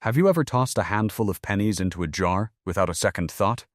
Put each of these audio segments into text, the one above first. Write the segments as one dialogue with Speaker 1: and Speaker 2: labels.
Speaker 1: Have you ever tossed a handful of pennies into a jar without a second thought?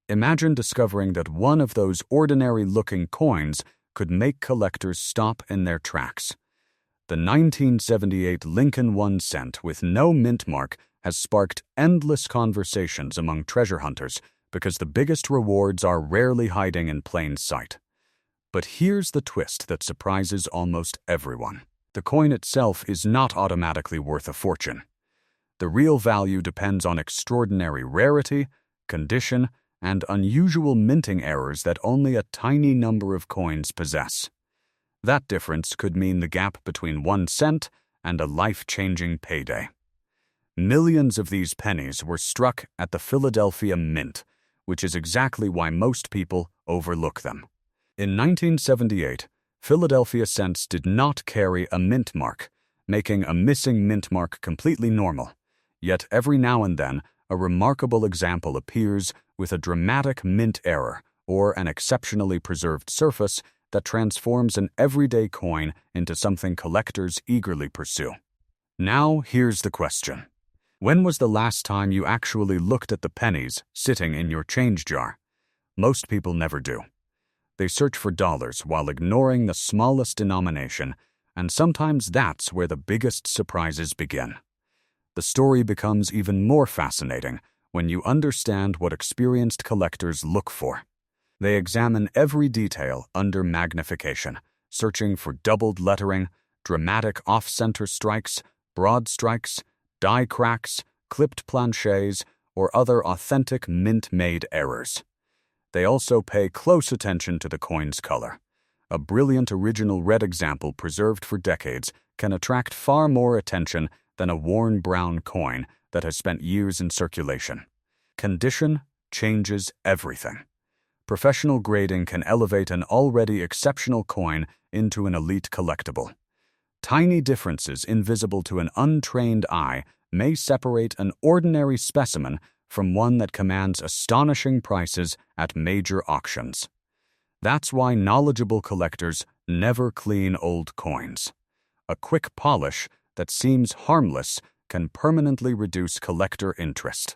Speaker 1: Imagine discovering that one of those ordinary-looking coins could make collectors stop in their tracks. The 1978 Lincoln 1 cent with no mint mark has sparked endless conversations among treasure hunters because the biggest rewards are rarely hiding in plain sight. But here's the twist that surprises almost everyone. The coin itself is not automatically worth a fortune. The real value depends on extraordinary rarity, condition, and unusual minting errors that only a tiny number of coins possess. That difference could mean the gap between 1 cent and a life-changing payday. Millions of these pennies were struck at the Philadelphia Mint, which is exactly why most people overlook them. In 1978, Philadelphia cents did not carry a mint mark, making a missing mint mark completely normal. Yet every now and then, a remarkable example appears with a dramatic mint error or an exceptionally preserved surface that transforms an everyday coin into something collectors eagerly pursue. Now, here's the question. When was the last time you actually looked at the pennies sitting in your change jar? Most people never do. They search for dollars while ignoring the smallest denomination, and sometimes that's where the biggest surprises begin. The story becomes even more fascinating when you understand what experienced collectors look for. They examine every detail under magnification, searching for doubled lettering, dramatic off-center strikes, broad strikes, die cracks, clipped planchets, or other authentic mint-made errors. They also pay close attention to the coin's color. A brilliant original red example preserved for decades can attract far more attention than a worn brown coin that has spent years in circulation. Condition changes everything. Professional grading can elevate an already exceptional coin into an elite collectible. Tiny differences invisible to an untrained eye may separate an ordinary specimen from one that commands astonishing prices at major auctions. That's why knowledgeable collectors never clean old coins. A quick polish that seems harmless can permanently reduce collector interest.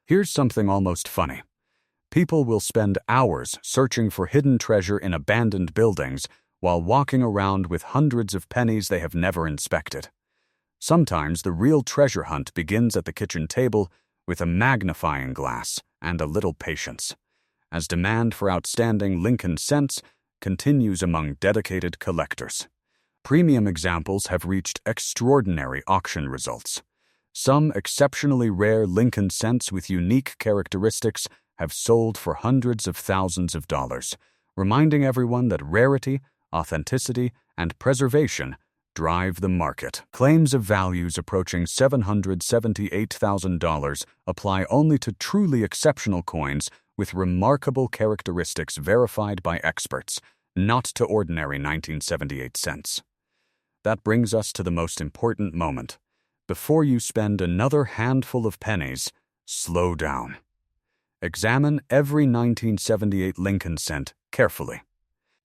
Speaker 1: Here's something almost funny. People will spend hours searching for hidden treasure in abandoned buildings while walking around with hundreds of pennies they have never inspected. Sometimes the real treasure hunt begins at the kitchen table with a magnifying glass and a little patience, as demand for outstanding Lincoln cents continues among dedicated collectors. Premium examples have reached extraordinary auction results. Some exceptionally rare Lincoln cents with unique characteristics have sold for hundreds of thousands of dollars, reminding everyone that rarity, authenticity, and preservation drive the market. Claims of values approaching $778,000 apply only to truly exceptional coins with remarkable characteristics verified by experts, not to ordinary 1978 cents. That brings us to the most important moment. Before you spend another handful of pennies, slow down. Examine every 1978 Lincoln cent carefully.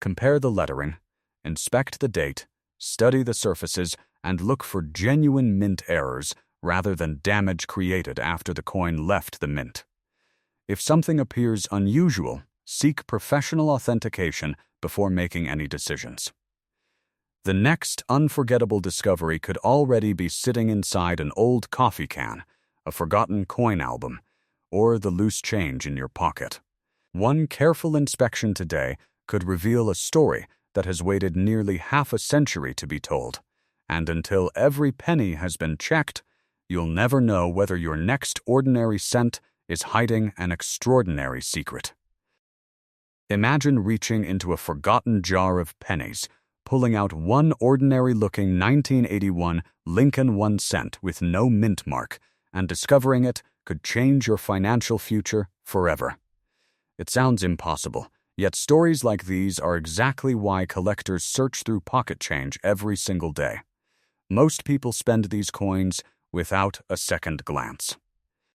Speaker 1: Compare the lettering, inspect the date, study the surfaces, and look for genuine mint errors rather than damage created after the coin left the mint. If something appears unusual, seek professional authentication before making any decisions. The next unforgettable discovery could already be sitting inside an old coffee can, a forgotten coin album, or the loose change in your pocket. One careful inspection today could reveal a story that has waited nearly half a century to be told, and until every penny has been checked, you'll never know whether your next ordinary cent is hiding an extraordinary secret. Imagine reaching into a forgotten jar of pennies, pulling out one ordinary-looking 1981 Lincoln 1 cent with no mint mark, and discovering it could change your financial future forever. It sounds impossible, yet stories like these are exactly why collectors search through pocket change every single day. Most people spend these coins without a second glance.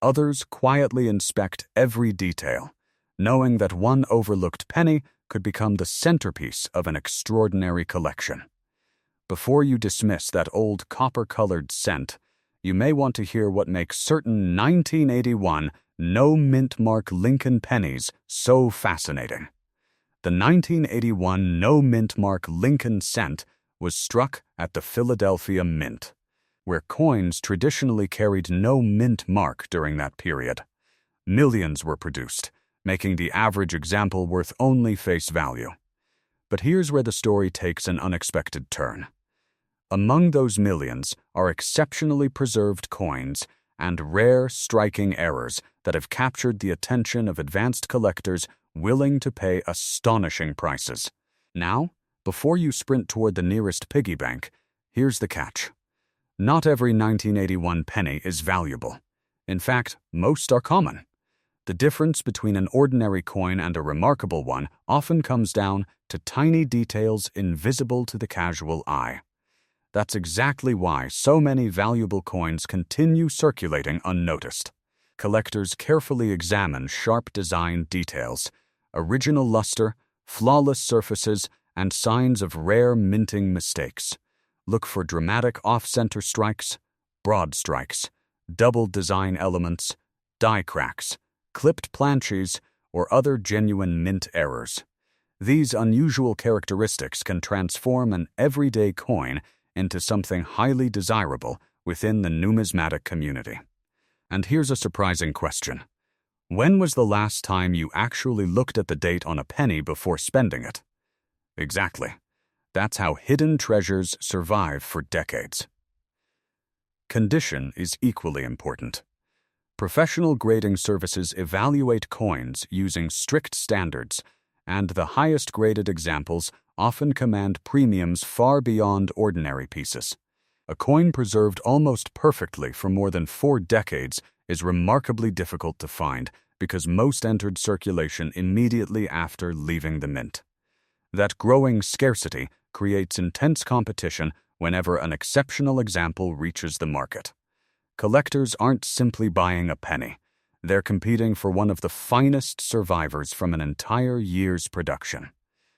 Speaker 1: Others quietly inspect every detail, knowing that one overlooked penny could become the centerpiece of an extraordinary collection. Before you dismiss that old copper-colored cent, you may want to hear what makes certain 1981 no-mint mark Lincoln pennies so fascinating. The 1981 no-mint mark Lincoln cent was struck at the Philadelphia Mint, where coins traditionally carried no mint mark during that period. Millions were produced, making the average example worth only face value. But here's where the story takes an unexpected turn. Among those millions are exceptionally preserved coins and rare, striking errors that have captured the attention of advanced collectors willing to pay astonishing prices. Now, before you sprint toward the nearest piggy bank, here's the catch. Not every 1981 penny is valuable. In fact, most are common. The difference between an ordinary coin and a remarkable one often comes down to tiny details invisible to the casual eye. That's exactly why so many valuable coins continue circulating unnoticed. Collectors carefully examine sharp design details, original luster, flawless surfaces, and signs of rare minting mistakes. Look for dramatic off-center strikes, broad strikes, double design elements, die cracks, clipped planches, or other genuine mint errors. These unusual characteristics can transform an everyday coin into something highly desirable within the numismatic community. And here's a surprising question. When was the last time you actually looked at the date on a penny before spending it? Exactly. That's how hidden treasures survive for decades. Condition is equally important. Professional grading services evaluate coins using strict standards, and the highest graded examples often command premiums far beyond ordinary pieces. A coin preserved almost perfectly for more than 4 decades is remarkably difficult to find because most entered circulation immediately after leaving the mint. That growing scarcity creates intense competition whenever an exceptional example reaches the market. Collectors aren't simply buying a penny. They're competing for one of the finest survivors from an entire year's production.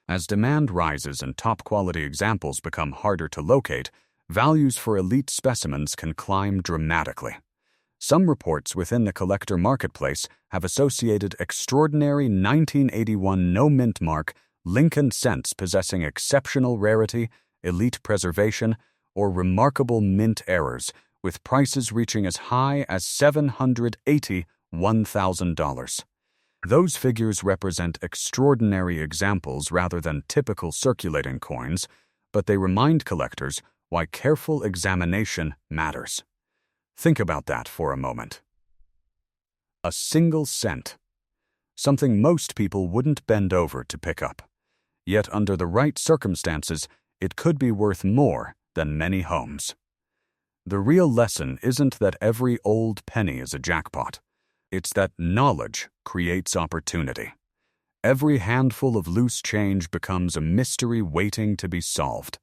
Speaker 1: As demand rises and top-quality examples become harder to locate, values for elite specimens can climb dramatically. Some reports within the collector marketplace have associated extraordinary 1981 no-mint mark Lincoln cents possessing exceptional rarity, elite preservation, or remarkable mint errors, with prices reaching as high as $781,000. Those figures represent extraordinary examples rather than typical circulating coins, but they remind collectors why careful examination matters. Think about that for a moment. A single cent. Something most people wouldn't bend over to pick up. Yet under the right circumstances, it could be worth more than many homes. The real lesson isn't that every old penny is a jackpot. It's that knowledge creates opportunity. Every handful of loose change becomes a mystery waiting to be solved.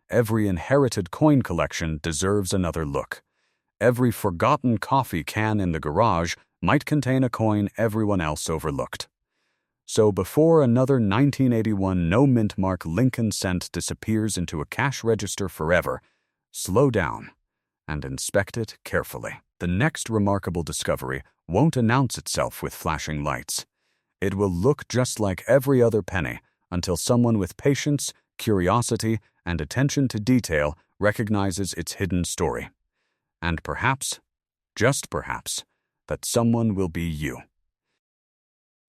Speaker 1: Every inherited coin collection deserves another look. Every forgotten coffee can in the garage might contain a coin everyone else overlooked. So before another 1981 no-mint mark Lincoln cent disappears into a cash register forever, slow down and inspect it carefully. The next remarkable discovery won't announce itself with flashing lights. It will look just like every other penny until someone with patience, curiosity, and attention to detail recognizes its hidden story. And perhaps, just perhaps, that someone will be you.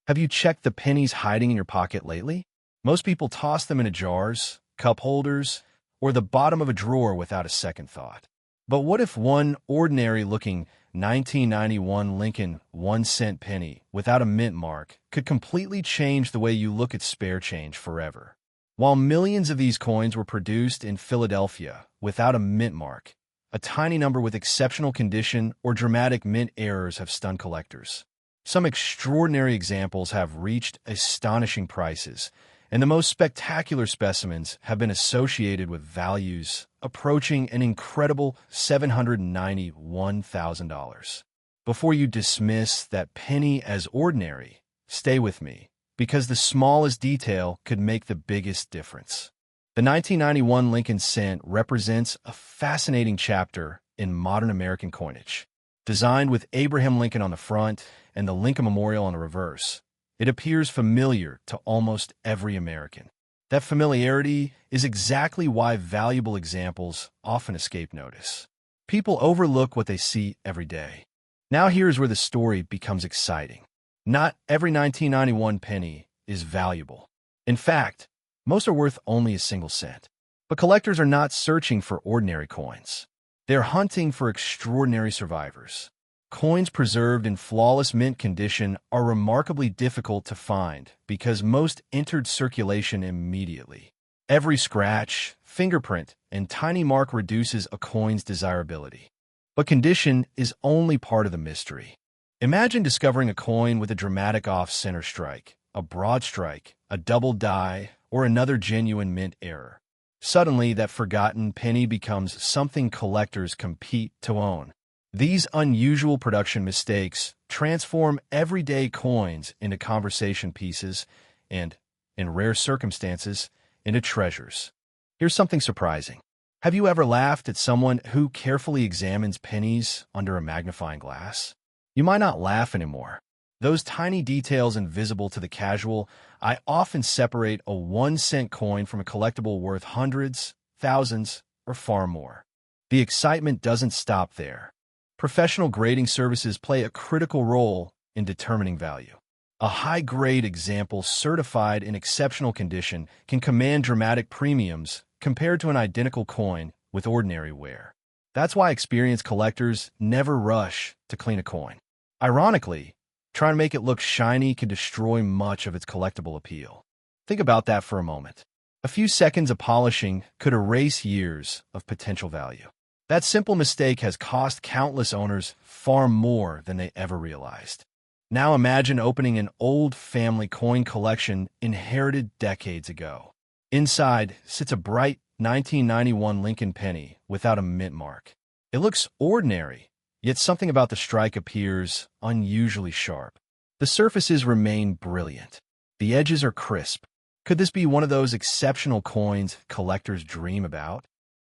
Speaker 2: Have you checked the pennies hiding in your pocket lately? Most people toss them into jars, cup holders, or the bottom of a drawer without a second thought. But what if one ordinary-looking 1991 Lincoln 1-cent penny without a mint mark could completely change the way you look at spare change forever? While millions of these coins were produced in Philadelphia without a mint mark, a tiny number with exceptional condition or dramatic mint errors have stunned collectors. Some extraordinary examples have reached astonishing prices, and the most spectacular specimens have been associated with values approaching an incredible $791,000. Before you dismiss that penny as ordinary, stay with me, because the smallest detail could make the biggest difference. The 1991 Lincoln cent represents a fascinating chapter in modern American coinage. Designed with Abraham Lincoln on the front and the Lincoln Memorial on the reverse, it appears familiar to almost every American. That familiarity is exactly why valuable examples often escape notice. People overlook what they see every day. Now here's where the story becomes exciting. Not every 1991 penny is valuable. In fact, most are worth only a single cent. But collectors are not searching for ordinary coins. They're hunting for extraordinary survivors. Coins preserved in flawless mint condition are remarkably difficult to find because most entered circulation immediately. Every scratch, fingerprint, and tiny mark reduces a coin's desirability. But condition is only part of the mystery. Imagine discovering a coin with a dramatic off-center strike, a broad strike, a double die, or another genuine mint error. Suddenly, that forgotten penny becomes something collectors compete to own. These unusual production mistakes transform everyday coins into conversation pieces and, in rare circumstances, into treasures. Here's something surprising. Have you ever laughed at someone who carefully examines pennies under a magnifying glass? You might not laugh anymore. Those tiny details invisible to the casual, I often separate a 1-cent coin from a collectible worth hundreds, thousands, or far more. The excitement doesn't stop there. Professional grading services play a critical role in determining value. A high-grade example certified in exceptional condition can command dramatic premiums compared to an identical coin with ordinary wear. That's why experienced collectors never rush to clean a coin. Ironically, trying to make it look shiny can destroy much of its collectible appeal. Think about that for a moment. A few seconds of polishing could erase years of potential value. That simple mistake has cost countless owners far more than they ever realized. Now imagine opening an old family coin collection inherited decades ago. Inside sits a bright 1991 Lincoln penny without a mint mark. It looks ordinary, yet something about the strike appears unusually sharp. The surfaces remain brilliant. The edges are crisp. Could this be one of those exceptional coins collectors dream about?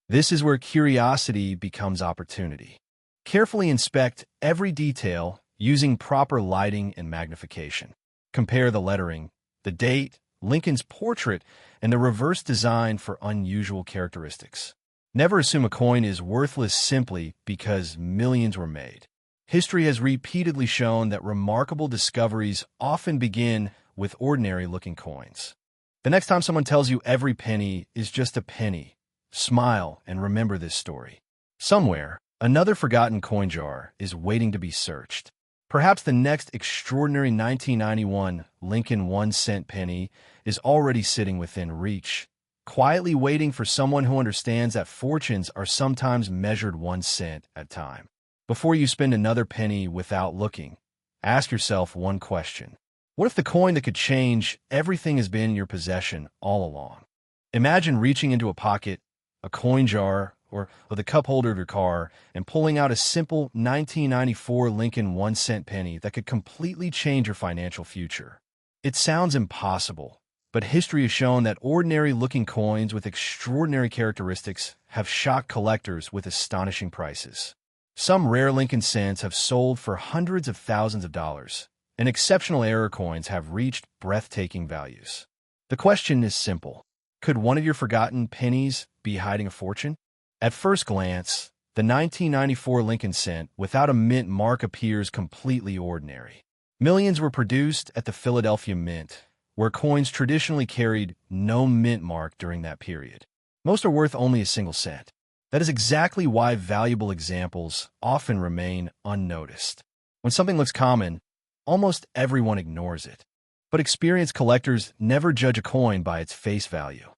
Speaker 2: This is where curiosity becomes opportunity. Carefully inspect every detail using proper lighting and magnification. Compare the lettering, the date, Lincoln's portrait, and the reverse design for unusual characteristics. Never assume a coin is worthless simply because millions were made. History has repeatedly shown that remarkable discoveries often begin with ordinary-looking coins. The next time someone tells you every penny is just a penny, smile and remember this story. Somewhere, another forgotten coin jar is waiting to be searched. Perhaps the next extraordinary 1991 Lincoln 1-cent penny is already sitting within reach, quietly waiting for someone who understands that fortunes are sometimes measured 1 cent at a time. Before you spend another penny without looking, ask yourself one question. What if the coin that could change everything has been in your possession all along? Imagine reaching into a pocket, a coin jar, or the cup holder of your car, and pulling out a simple 1994 Lincoln 1-cent penny that could completely change your financial future. It sounds impossible, but history has shown that ordinary-looking coins with extraordinary characteristics have shocked collectors with astonishing prices. Some rare Lincoln cents have sold for hundreds of thousands of dollars, and exceptional error coins have reached breathtaking values. The question is simple. Could one of your forgotten pennies be hiding a fortune? At first glance, the 1994 Lincoln cent without a mint mark appears completely ordinary. Millions were produced at the Philadelphia Mint, where coins traditionally carried no mint mark during that period. Most are worth only a single cent. That is exactly why valuable examples often remain unnoticed. When something looks common, almost everyone ignores it. But experienced collectors never judge a coin by its face value.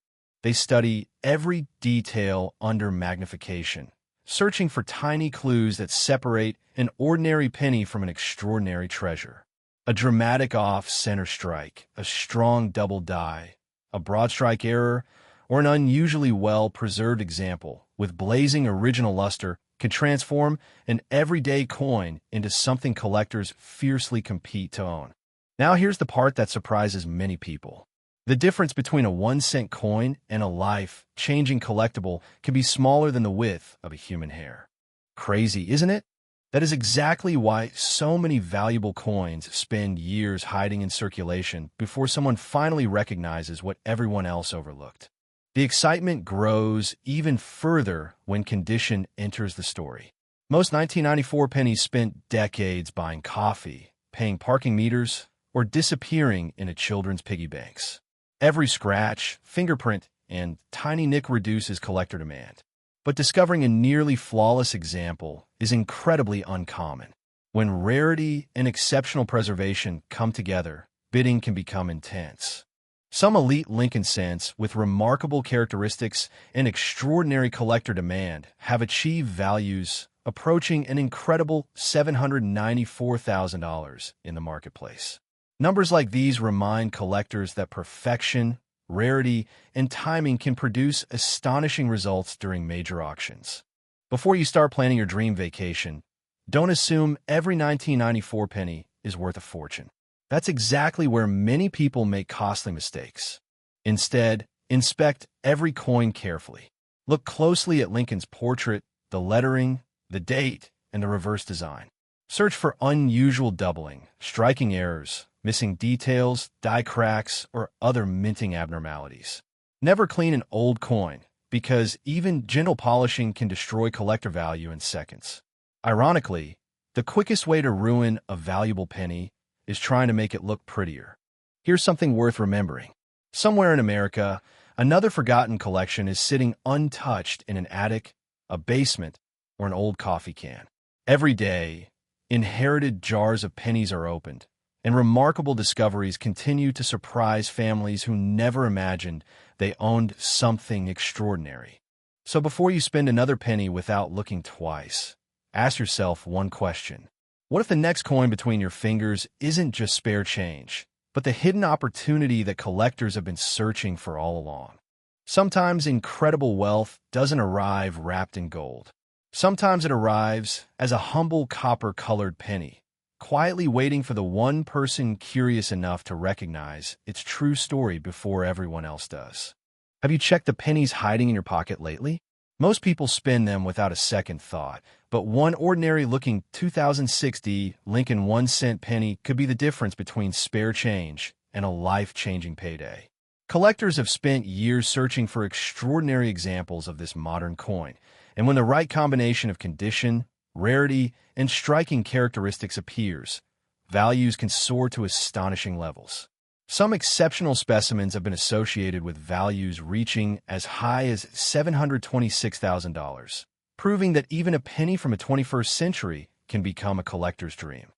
Speaker 2: They study every detail under magnification, searching for tiny clues that separate an ordinary penny from an extraordinary treasure. A dramatic off-center strike, a strong double die, a broad strike error, or an unusually well-preserved example with blazing original luster can transform an everyday coin into something collectors fiercely compete to own. Now here's the part that surprises many people. The difference between a 1-cent coin and a life-changing collectible can be smaller than the width of a human hair. Crazy, isn't it? That is exactly why so many valuable coins spend years hiding in circulation before someone finally recognizes what everyone else overlooked. The excitement grows even further when condition enters the story. Most 1994 pennies spent decades buying coffee, paying parking meters, or disappearing into children's piggy banks. Every scratch, fingerprint, and tiny nick reduces collector demand. But discovering a nearly flawless example is incredibly uncommon. When rarity and exceptional preservation come together, bidding can become intense. Some elite Lincoln cents with remarkable characteristics and extraordinary collector demand have achieved values approaching an incredible $794,000 in the marketplace. Numbers like these remind collectors that perfection, rarity, and timing can produce astonishing results during major auctions. Before you start planning your dream vacation, don't assume every 1994 penny is worth a fortune. That's exactly where many people make costly mistakes. Instead, inspect every coin carefully. Look closely at Lincoln's portrait, the lettering, the date, and the reverse design. Search for unusual doubling, striking errors, missing details, die cracks, or other minting abnormalities. Never clean an old coin, because even gentle polishing can destroy collector value in seconds. Ironically, the quickest way to ruin a valuable penny is trying to make it look prettier. Here's something worth remembering. Somewhere in America, another forgotten collection is sitting untouched in an attic, a basement, or an old coffee can. Every day, inherited jars of pennies are opened, and remarkable discoveries continue to surprise families who never imagined they owned something extraordinary. So before you spend another penny without looking twice, ask yourself one question. What if the next coin between your fingers isn't just spare change, but the hidden opportunity that collectors have been searching for all along? Sometimes incredible wealth doesn't arrive wrapped in gold. Sometimes it arrives as a humble copper-colored penny, quietly waiting for the one person curious enough to recognize its true story before everyone else does. Have you checked the pennies hiding in your pocket lately? Most people spend them without a second thought, but one ordinary-looking 2060 Lincoln 1-cent penny could be the difference between spare change and a life-changing payday. Collectors have spent years searching for extraordinary examples of this modern coin, and when the right combination of condition, rarity, and striking characteristics appears, values can soar to astonishing levels. Some exceptional specimens have been associated with values reaching as high as $726,000, proving that even a penny from the 21st century can become a collector's dream.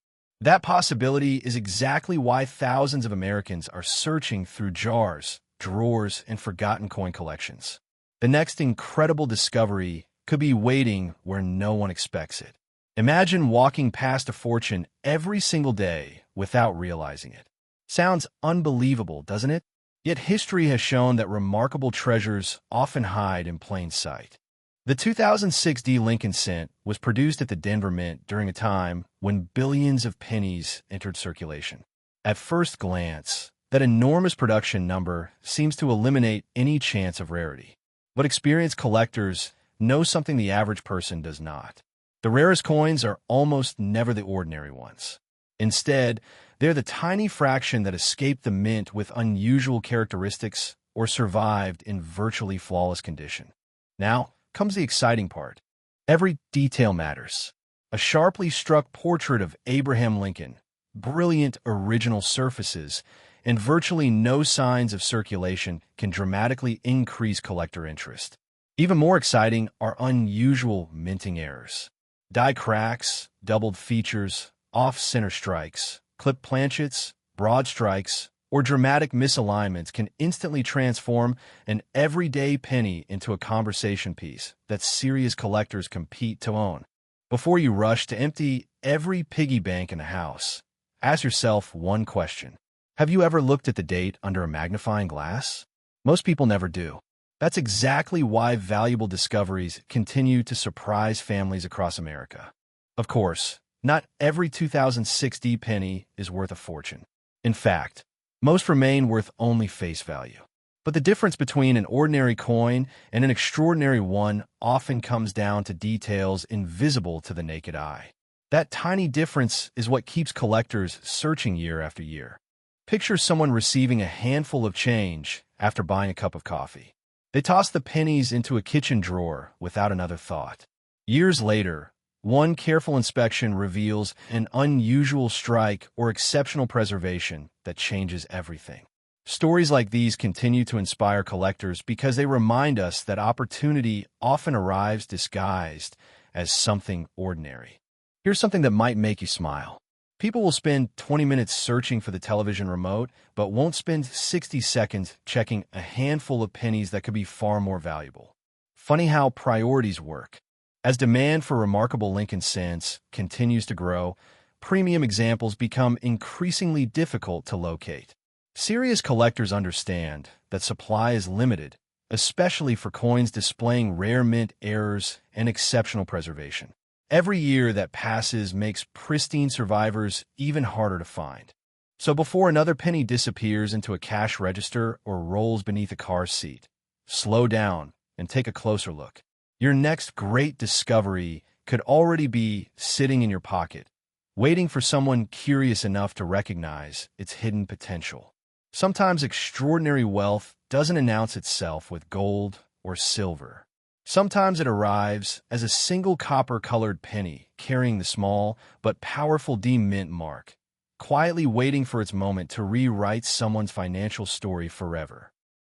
Speaker 2: That possibility is exactly why thousands of Americans are searching through jars, drawers, and forgotten coin collections. The next incredible discovery could be waiting where no one expects it. Imagine walking past a fortune every single day without realizing it. Sounds unbelievable, doesn't it? Yet history has shown that remarkable treasures often hide in plain sight. The 2006 Lincoln cent was produced at the Denver Mint during a time when billions of pennies entered circulation. At first glance, that enormous production number seems to eliminate any chance of rarity. But experienced collectors know something the average person does not. The rarest coins are almost never the ordinary ones. Instead, they're the tiny fraction that escaped the mint with unusual characteristics or survived in virtually flawless condition. Now comes the exciting part. Every detail matters. A sharply struck portrait of Abraham Lincoln, brilliant original surfaces, and virtually no signs of circulation can dramatically increase collector interest. Even more exciting are unusual minting errors. Die cracks, doubled features, off-center strikes, clipped planchets, broad strikes, or dramatic misalignments can instantly transform an everyday penny into a conversation piece that serious collectors compete to own. Before you rush to empty every piggy bank in the house, ask yourself one question. Have you ever looked at the date under a magnifying glass? Most people never do. That's exactly why valuable discoveries continue to surprise families across America. Of course, not every 2060 penny is worth a fortune. In fact, most remain worth only face value. But the difference between an ordinary coin and an extraordinary one often comes down to details invisible to the naked eye. That tiny difference is what keeps collectors searching year after year. Picture someone receiving a handful of change after buying a cup of coffee. They toss the pennies into a kitchen drawer without another thought. Years later, one careful inspection reveals an unusual strike or exceptional preservation that changes everything. Stories like these continue to inspire collectors because they remind us that opportunity often arrives disguised as something ordinary. Here's something that might make you smile. People will spend 20 minutes searching for the television remote, but won't spend 60 seconds checking a handful of pennies that could be far more valuable. Funny how priorities work. As demand for remarkable Lincoln cents continues to grow, premium examples become increasingly difficult to locate. Serious collectors understand that supply is limited, especially for coins displaying rare mint errors and exceptional preservation. Every year that passes makes pristine survivors even harder to find. So before another penny disappears into a cash register or rolls beneath a car seat, slow down and take a closer look. Your next great discovery could already be sitting in your pocket, waiting for someone curious enough to recognize its hidden potential. Sometimes extraordinary wealth doesn't announce itself with gold or silver. Sometimes it arrives as a single copper-colored penny carrying the small but powerful D-Mint mark, quietly waiting for its moment to rewrite someone's financial story forever.